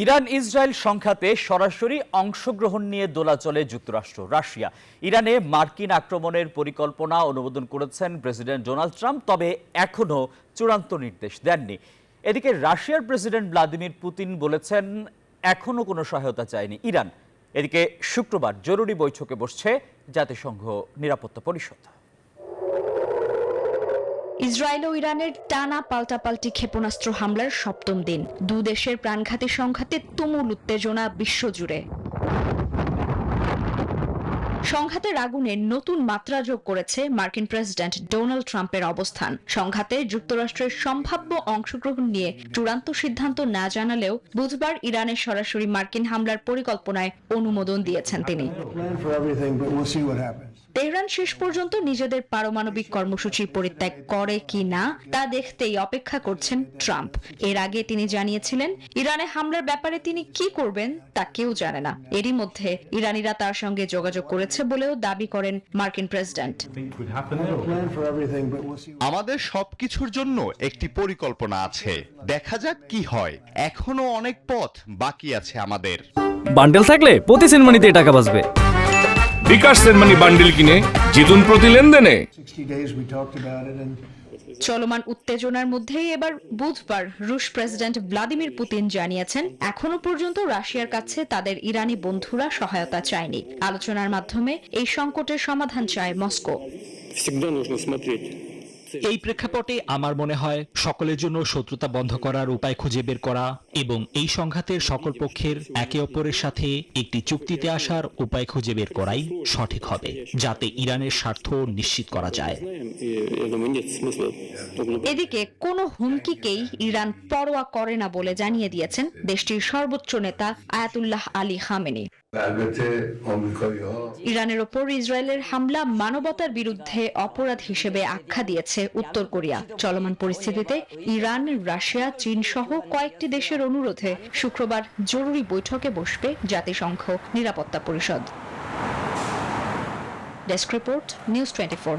Iran Israel সংঘাতে সরাসরি অংশগ্রহণ নিয়ে দোলাচলে যুক্তরাষ্ট্র রাশিয়া। ইরানে মার্কিন আক্রমণের পরিকল্পনা অনুমোদন করেছেন প্রেসিডেন্ট ডোনাল্ড ট্রাম্প, তবে এখনও চূড়ান্ত নির্দেশ দেননি। এদিকে রাশিয়ার প্রেসিডেন্ট ভ্লাদিমির পুতিন বলেছেন এখনও কোনো সহায়তা চায়নি ইরান। এদিকে শুক্রবার জরুরি বৈঠকে বসছে জাতিসংঘ নিরাপত্তা পরিষদ। ইসরায়েল ও ইরানের টানা পাল্টাপাল্টি ক্ষেপণাস্ত্র হামলার সপ্তম দিন। দু দেশের প্রাণঘাতী সংঘাতে তুমুল উত্তেজনা বিশ্বজুড়ে। সংঘাতের আগুনে নতুন মাত্রা যোগ করেছে মার্কিন প্রেসিডেন্ট ডোনাল্ড ট্রাম্পের অবস্থান। সংঘাতে যুক্তরাষ্ট্রের সম্ভাব্য অংশগ্রহণ নিয়ে চূড়ান্ত সিদ্ধান্ত না জানালেও বুধবার ইরানের সরাসরি মার্কিন হামলার পরিকল্পনায় অনুমোদন দিয়েছেন তিনি। তেহরান শেষ পর্যন্ত নিজেদের পারমাণবিক কর্মসূচি পরিত্যাগ করে কি না তা দেখতেই অপেক্ষা করছেন ট্রাম্প। এর আগে তিনি জানিয়েছিলেন ইরানে হামলার ব্যাপারে তিনি কি করবেন তা কেউ জানে না। এরই মধ্যে ইরানিরা তার সঙ্গে যোগাযোগ করেছে বলেও দাবি করেন মার্কিন প্রেসিডেন্ট। আমাদের সবকিছুর জন্য একটি পরিকল্পনা আছে, দেখা যাক কি হয়। এখনো অনেক পথ বাকি আছে আমাদের। বান্ডেল থাকলে প্রতি সেনমানিতে টাকা বাঁচবে। বিকাশ সেনমানি বান্ডেল কিনে জিতুন প্রতি লেনদেনে। চলমান উত্তেজনার মধ্যেই এবার বুধবার রুশ প্রেসিডেন্ট ভ্লাদিমির পুতিন জানিয়েছেন এখনো পর্যন্ত রাশিয়ার কাছে তাদের ইরানি বন্ধুরা সহায়তা চায়নি। আলোচনার মাধ্যমে এই সংকটের সমাধান চায় মস্কো। এই প্রেক্ষাপটে আমার মনে হয় সকলের জন্য শত্রুতা বন্ধ করার উপায় খুঁজে বের করা এবং এই সংঘাতের সকল পক্ষের একে অপরের সাথে একটি চুক্তিতে আসার উপায় খুঁজে বের করাই সঠিক হবে, যাতে ইরানের স্বার্থ নিশ্চিত করা যায়। এদিকে কোনো হুমকিকেই ইরান পরোয়া করে না বলে জানিয়ে দিয়েছেন দেশটির সর্বোচ্চ নেতা আয়াতুল্লাহ আলী খামেনি। ইরানের ওপর ইসরায়েলের হামলা মানবতার বিরুদ্ধে অপরাধ হিসেবে আখ্যা দিয়েছে উত্তর কোরিয়া। চলমান পরিস্থিতিতে ইরান, রাশিয়া, চীন সহ কয়েকটি দেশের অনুরোধে শুক্রবার জরুরি বৈঠকে বসবে জাতিসংঘ নিরাপত্তা পরিষদ। Desk report, news 24।